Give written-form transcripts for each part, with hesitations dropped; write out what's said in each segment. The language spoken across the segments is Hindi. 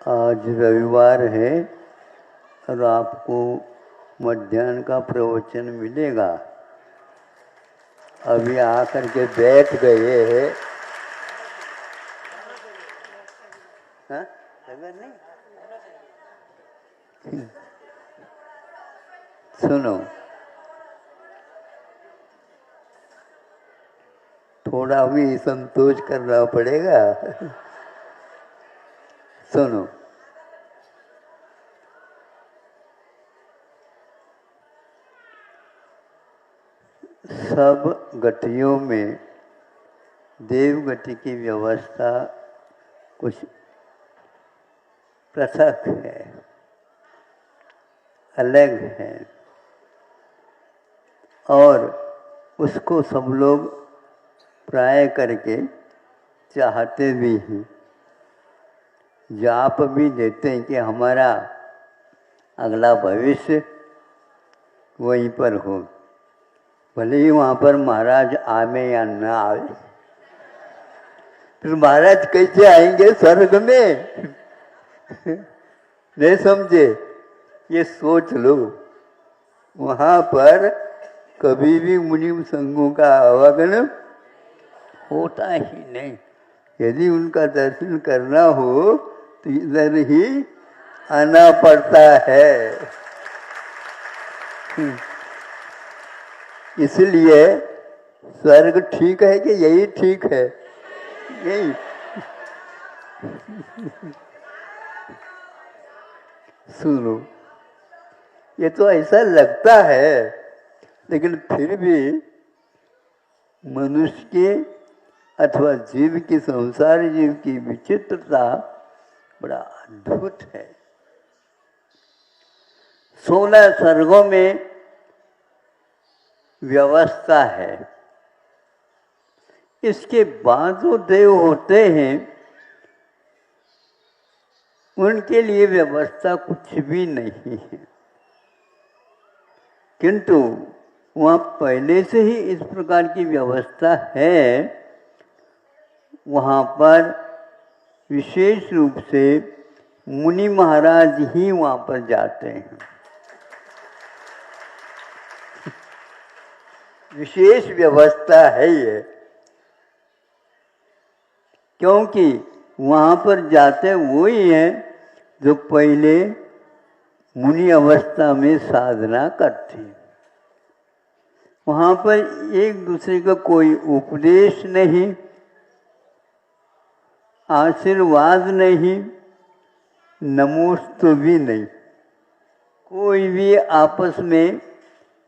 आज रविवार है और आपको मध्याह्न का प्रवचन मिलेगा। अभी आकर के बैठ गए हैं। हाँ? नहीं? सुनो, थोड़ा भी संतोष करना पड़ेगा। सुनो, सब गतियों में देव गति की व्यवस्था कुछ पृथक है, अलग है, और उसको सब लोग प्राय करके चाहते भी हैं, जाप भी देते हैं कि हमारा अगला भविष्य वहीं पर हो, भले ही वहाँ पर महाराज आवे या न आवे। फिर महाराज कैसे आएंगे स्वर्ग में? नहीं समझे? ये सोच लो, वहाँ पर कभी भी मुनि संघों का आवागमन होता ही नहीं। यदि उनका दर्शन करना हो तो इधर ही आना पड़ता है। इसलिए स्वर्ग ठीक है कि यही ठीक है? यही। सुनो, ये तो ऐसा लगता है, लेकिन फिर भी मनुष्य के अथवा जीव की, संसार जीव की विचित्रता बड़ा अद्भुत है। 16 स्वर्गों में व्यवस्था है। इसके बाद जो देव होते हैं उनके लिए व्यवस्था कुछ भी नहीं है, किंतु वहाँ पहले से ही इस प्रकार की व्यवस्था है। वहाँ पर विशेष रूप से मुनि महाराज ही वहाँ पर जाते हैं। विशेष व्यवस्था है ये, क्योंकि वहाँ पर जाते वही हैं जो पहले मुनि अवस्था में साधना करते हैं। वहाँ पर एक दूसरे का कोई उपदेश नहीं, आशीर्वाद नहीं, नमोस्तु भी नहीं। कोई भी आपस में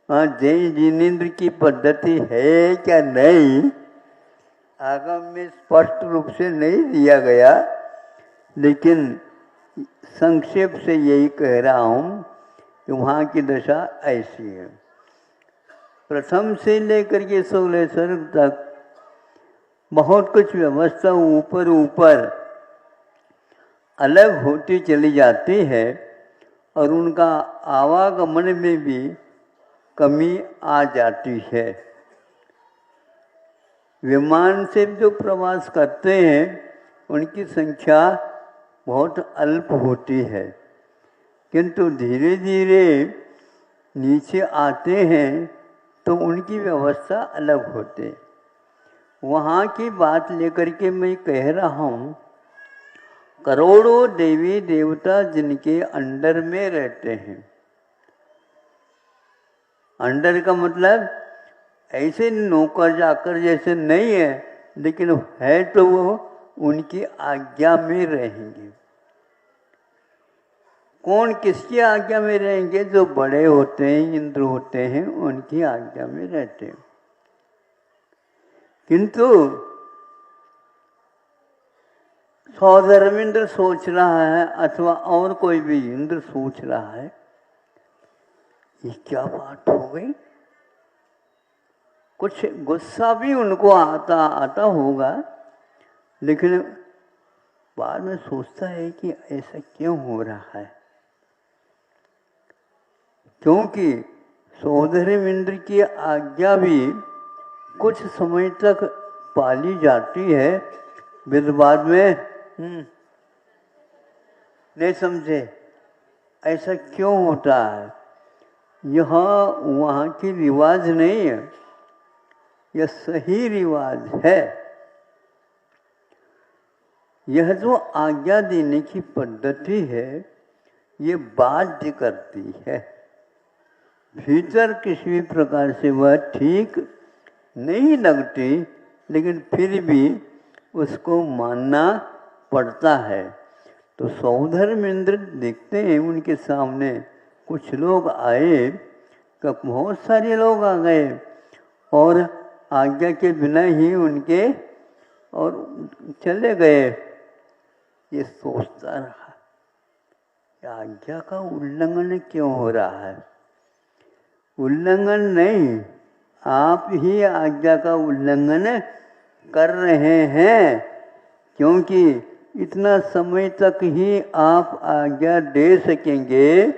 जैन जिनेन्द्र की पद्धति है क्या नहीं, आगम में स्पष्ट रूप से नहीं दिया गया, लेकिन संक्षेप से यही कह रहा हूँ कि वहाँ की दशा ऐसी है। प्रथम से लेकर के 16 स्वर्ग तक बहुत कुछ व्यवस्था ऊपर ऊपर अलग होती चली जाती है और उनका आवागमन में भी कमी आ जाती है। विमान से जो प्रवास करते हैं उनकी संख्या बहुत अल्प होती है, किंतु धीरे धीरे नीचे आते हैं तो उनकी व्यवस्था अलग होती है। वहाँ की बात लेकर के मैं कह रहा हूँ, करोड़ों देवी देवता जिनके अंडर में रहते हैं। अंडर का मतलब ऐसे नौकर जाकर जैसे नहीं है, लेकिन है तो वो उनकी आज्ञा में रहेंगे। कौन किसकी आज्ञा में रहेंगे? जो बड़े होते हैं, इंद्र होते हैं, उनकी आज्ञा में रहते हैं। किंतु सौधर्मेंद्र सोच रहा है अथवा और कोई भी इंद्र सोच रहा है, ये क्या बात हो गई? कुछ गुस्सा भी उनको आता होगा, लेकिन बाद में सोचता है कि ऐसा क्यों हो रहा है, क्योंकि सौधर्मेंद्र की आज्ञा भी कुछ समय तक पाली जाती है, फिर बाद में नहीं समझे? ऐसा क्यों होता है? यहाँ वहाँ की रिवाज नहीं है, यह सही रिवाज है। यह जो आज्ञा देने की पद्धति है ये बाध्य करती है। भीतर किसी भी प्रकार से वह ठीक नहीं लगती, लेकिन फिर भी उसको मानना पड़ता है। तो सौधर्मेंद्र देखते हैं उनके सामने कुछ लोग आए, कब बहुत सारे लोग आ गए और आज्ञा के बिना ही उनके और चले गए। ये सोचता रहा आज्ञा का उल्लंघन क्यों हो रहा है? उल्लंघन नहीं, आप ही आज्ञा का उल्लंघन कर रहे हैं, क्योंकि इतना समय तक ही आप आज्ञा दे सकेंगे,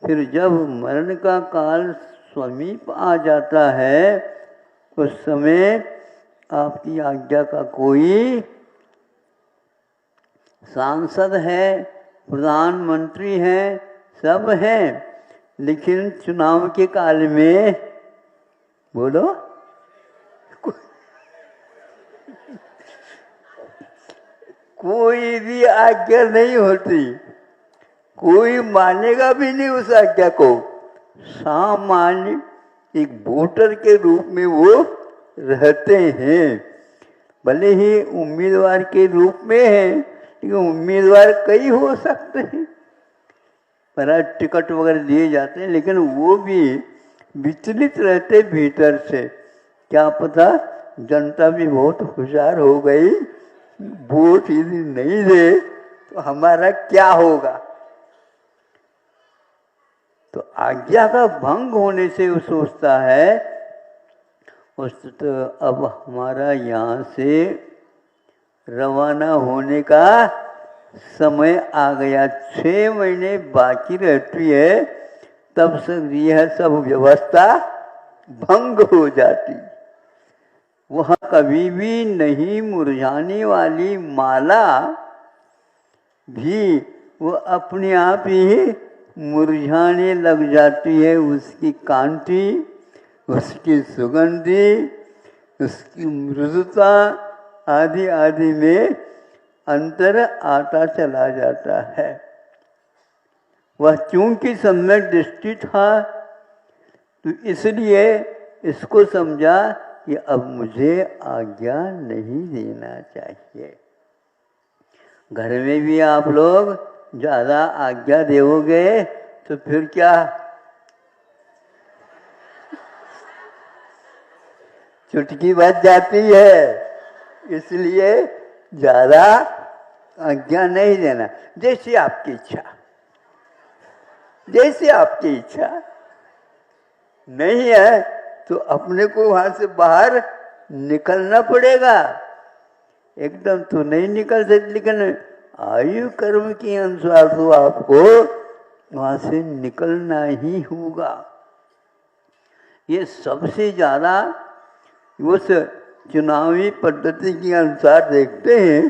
फिर जब मरण का काल समीप आ जाता है उस समय आपकी आज्ञा का कोई सांसद है, प्रधानमंत्री है, सब है, लेकिन चुनाव के काल में बोलो कोई भी आज्ञा नहीं होती, कोई मानेगा भी नहीं उस आज्ञा को। सामान्य एक वोटर के रूप में वो रहते हैं, भले ही उम्मीदवार के रूप में है, लेकिन उम्मीदवार कई हो सकते हैं, पर टिकट वगैरह दिए जाते हैं, लेकिन वो भी विचलित रहते भीतर से। क्या पता जनता भी बहुत होशियार हो गई, वोट यदि नहीं दे तो हमारा क्या होगा। तो आज्ञा का भंग होने से वो सोचता है तो अब हमारा यहाँ से रवाना होने का समय आ गया, 6 महीने बाकी रहती है, तब से यह सब व्यवस्था भंग हो जाती। वह कभी भी नहीं मुरझाने वाली माला भी वो अपने आप ही मुरझाने लग जाती है। उसकी कांति, उसकी सुगंधि, उसकी मृदुता आदि आदि में अंतर आता चला जाता है। वह चूंकि सम्यक दृष्टि था तो इसलिए इसको समझा कि अब मुझे आज्ञा नहीं देना चाहिए। घर में भी आप लोग ज़्यादा आज्ञा दोगे तो फिर क्या, चुटकी बज जाती है, इसलिए ज़्यादा आज्ञा नहीं देना। जैसी आपकी इच्छा, जैसे आपकी इच्छा नहीं है तो अपने को वहाँ से बाहर निकलना पड़ेगा। एकदम तो नहीं निकल सकते, लेकिन आयु कर्म के अनुसार तो आपको वहाँ से निकलना ही होगा। ये सबसे ज़्यादा उस चुनावी पद्धति के अनुसार देखते हैं,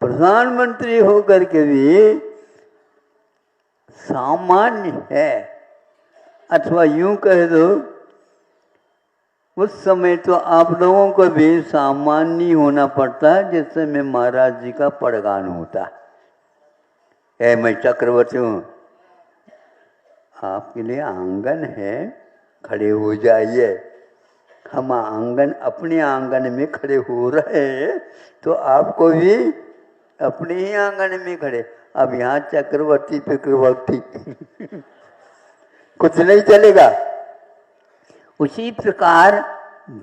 प्रधानमंत्री होकर के भी सामान्य है, अथवा यूं कह दो उस समय तो आप लोगों को भी सामान्य होना पड़ता है, जिस समय महाराज जी का पड़गान होता है। मैं चक्रवर्ती हूँ, आपके लिए आंगन है, खड़े हो जाइए। हम आंगन, अपने आंगन में खड़े हो रहे हैं तो आपको भी अपने ही आंगन में खड़े। अब यहाँ चक्रवर्ती चक्रवर्ती कुछ नहीं चलेगा। उसी प्रकार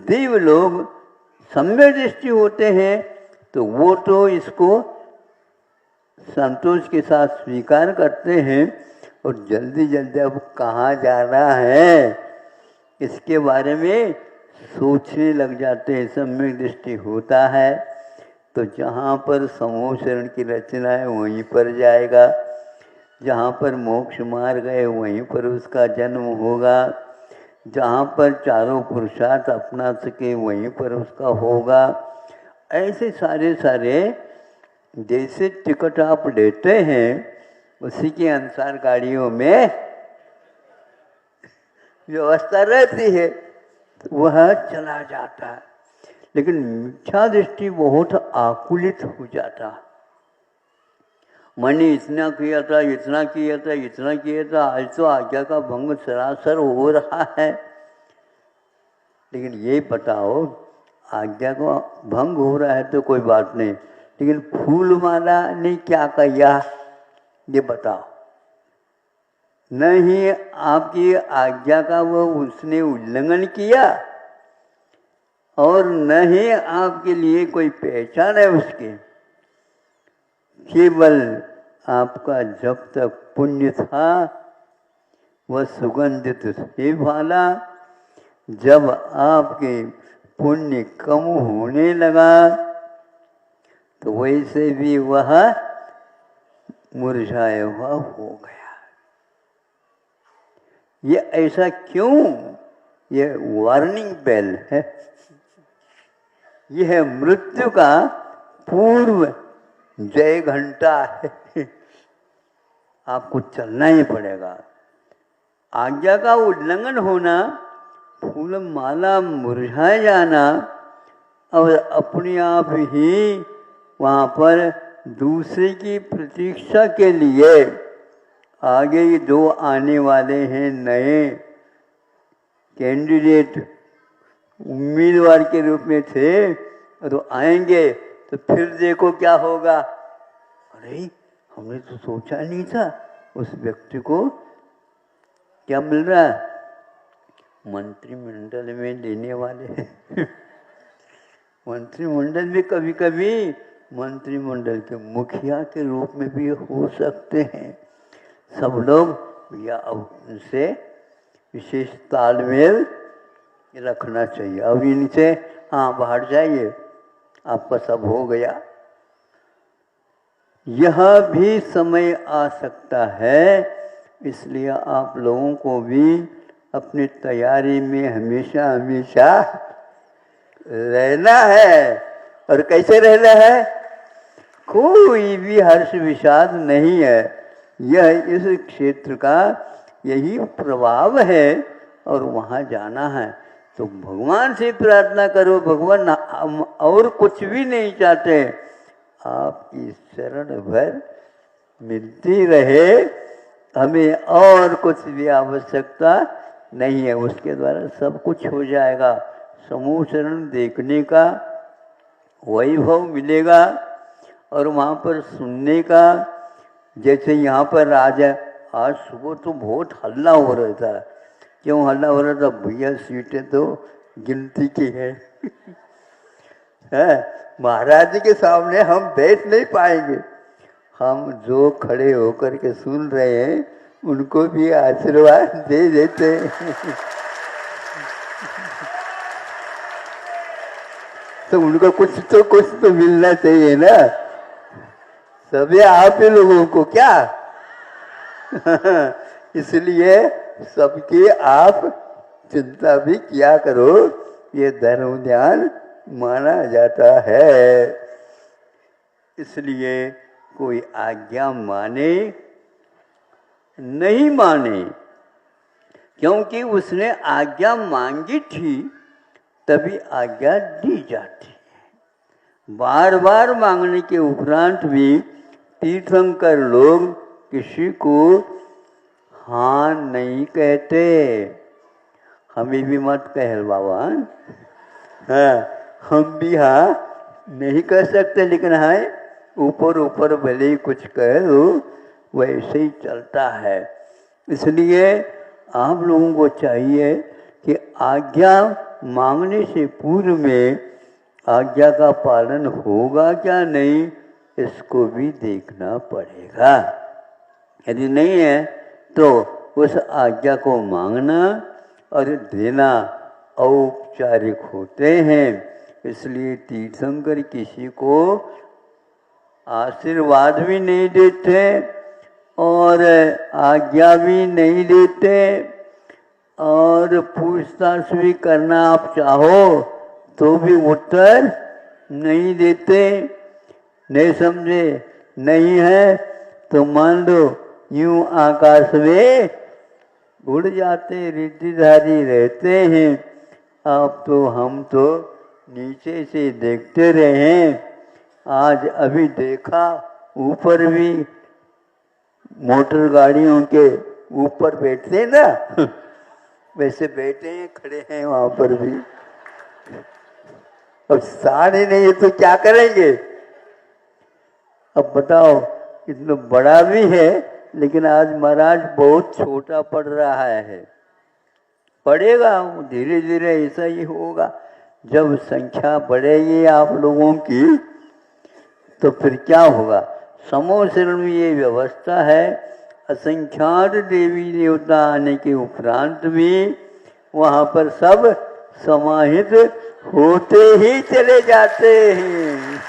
देव लोग सम्यक दृष्टि होते हैं तो वो तो इसको संतोष के साथ स्वीकार करते हैं और जल्दी जल्दी अब कहाँ जाना है इसके बारे में सोचने लग जाते हैं। सम्यक दृष्टि होता है तो जहाँ पर समूह शरण की रचना है वहीं पर जाएगा, जहाँ पर मोक्ष मार्ग है वहीं पर उसका जन्म होगा, जहाँ पर चारों पुरुषार्थ अपना सके वहीं पर उसका होगा। ऐसे सारे जैसे टिकट आप लेते हैं उसी के अनुसार गाड़ियों में व्यवस्था रहती है, वह चला जाता है। लेकिन मिथ्या दृष्टि बहुत आकुलित हो जाता। मैंने इतना किया था, इतना किया था, इतना किया था, आज तो आज्ञा का भंग सरासर हो रहा है। लेकिन ये बताओ, आज्ञा का भंग हो रहा है तो कोई बात नहीं, लेकिन फूल माला ने क्या किया ये बताओ। नहीं आपकी आज्ञा का वो उसने उल्लंघन किया, और न ही आपके लिए कोई पहचान है उसके। केवल आपका जब तक पुण्य था वह सुगंधित से भाला, जब आपके पुण्य कम होने लगा तो वैसे भी वह मुरझाया हुआ हो गया। ये ऐसा क्यों? ये वार्निंग बेल है, यह मृत्यु का पूर्व जय घंटा है। आपको चलना ही पड़ेगा। आज्ञा का उल्लंघन होना, फूल माला मुरझाए जाना, और अपने आप ही वहाँ पर दूसरे की प्रतीक्षा के लिए आगे जो आने वाले हैं नए कैंडिडेट, उम्मीदवार के रूप में थे, तो आएंगे तो फिर देखो क्या होगा। अरे हमने तो सोचा नहीं था उस व्यक्ति को क्या मिल रहा है, मंत्रिमंडल में लेने वाले हैं। मंत्रिमंडल में कभी कभी मंत्रिमंडल के मुखिया के रूप में भी हो सकते हैं। सब लोग या उनसे विशेष तालमेल रखना चाहिए। अब इनसे हाँ बाहर जाइए, आपका सब हो गया। यह भी समय आ सकता है, इसलिए आप लोगों को भी अपनी तैयारी में हमेशा हमेशा रहना है। और कैसे रहना है? कोई भी हर्ष विषाद नहीं है। यह इस क्षेत्र का यही प्रभाव है और वहाँ जाना है तो भगवान से प्रार्थना करो। भगवान और कुछ भी नहीं चाहते, आपकी शरण भर मिलती रहे, हमें और कुछ भी आवश्यकता नहीं है। उसके द्वारा सब कुछ हो जाएगा। समूह शरण देखने का वैभव मिलेगा और वहाँ पर सुनने का। जैसे यहाँ पर राजा, आज सुबह तो बहुत हल्ला हो रहा था। क्यों हल्ला हो रहा था? भैया सीटें तो गिनती की है। महाराज के सामने हम बैठ नहीं पाएंगे। हम जो खड़े होकर के सुन रहे हैं उनको भी आशीर्वाद दे देते हैं। तो उनको कुछ तो मिलना चाहिए ना। सभी आप ही लोगों को क्या? इसलिए सबकी आप चिंता भी किया करो। ये धर्म ध्यान माना जाता है। इसलिए कोई आज्ञा माने नहीं माने, क्योंकि उसने आज्ञा मांगी थी तभी आज्ञा दी जाती है। बार बार मांगने के उपरांत भी तीर्थंकर लोग किसी को हाँ नहीं कहते। हमें भी मत कह बाबा। हाँ, हम भी हाँ नहीं कह सकते, लेकिन हाँ ऊपर ऊपर भले ही कुछ कह दो, वैसे ही चलता है। इसलिए आप लोगों को चाहिए कि आज्ञा मांगने से पूर्व में आज्ञा का पालन होगा क्या नहीं, इसको भी देखना पड़ेगा। यदि नहीं है तो उस आज्ञा को मांगना और देना औपचारिक होते हैं। इसलिए तीर्थंकर किसी को आशीर्वाद भी नहीं देते और आज्ञा भी नहीं देते, और पूछताछ भी करना आप चाहो तो भी उत्तर नहीं देते। नहीं समझे नहीं है तो मान लो यूं आकाश में उड़ जाते रिद्धिधारी रहते हैं। अब तो हम तो नीचे से देखते रहे। आज अभी देखा ऊपर भी मोटर गाड़ियों के ऊपर बैठते हैं ना, वैसे बैठे हैं, खड़े हैं वहां पर भी। अब सारे नहीं तो क्या करेंगे? अब बताओ, इतना बड़ा भी है लेकिन आज महाराज बहुत छोटा पड़ रहा है। पड़ेगा, धीरे धीरे ऐसा ही होगा। जब संख्या बढ़ेगी आप लोगों की तो फिर क्या होगा? समूह शरण में ये व्यवस्था है, असंख्यात देवी देवता आने के उपरांत भी वहाँ पर सब समाहित होते ही चले जाते हैं।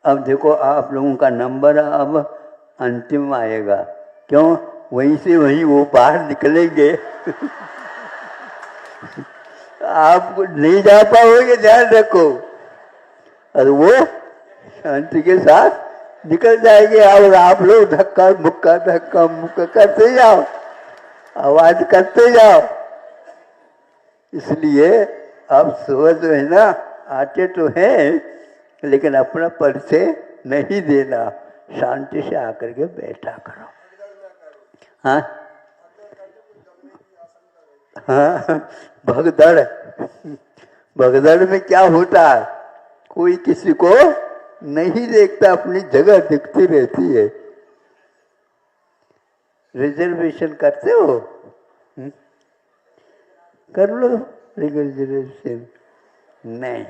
अब देखो, आप लोगों का नंबर अब अंतिम आएगा। क्यों? वहीं से वहीं वो बाहर निकलेंगे। आप नहीं जा पाओगे, ध्यान रखो। और वो शांति के साथ निकल जाएंगे और आप लोग धक्का मुक्का करते जाओ, आवाज करते जाओ। इसलिए अब सुबह जो है ना, आते तो हैं लेकिन अपना परिचय नहीं देना, शांति से आकर के बैठा करो। हाँ हाँ, भगदड़, भगदड़ में क्या होता है? कोई किसी को नहीं देखता, अपनी जगह दिखती रहती है। रिजर्वेशन करते हो? कर लो रिजर्वेशन। नहीं,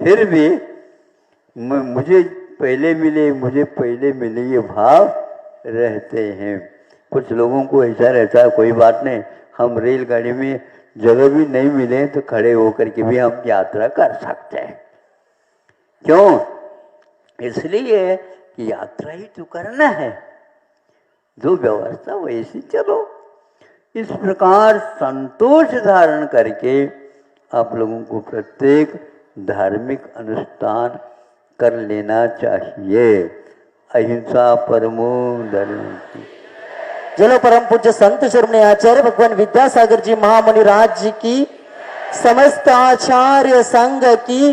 फिर भी मुझे पहले मिले ये भाव रहते हैं। कुछ लोगों को ऐसा रहता है, कोई बात नहीं, हम रेलगाड़ी में जगह भी नहीं मिले तो खड़े होकर के भी हम यात्रा कर सकते हैं। क्यों? इसलिए कि यात्रा ही तो करना है, जो व्यवस्था वैसी चलो। इस प्रकार संतोष धारण करके आप लोगों को प्रत्येक धार्मिक अनुष्ठान कर लेना चाहिए। अहिंसा परमो धर्म। चलो परम पूज्य संत शिरोमणि आचार्य भगवान विद्यासागर जी महामुनि राज जी की, समस्त आचार्य संघ की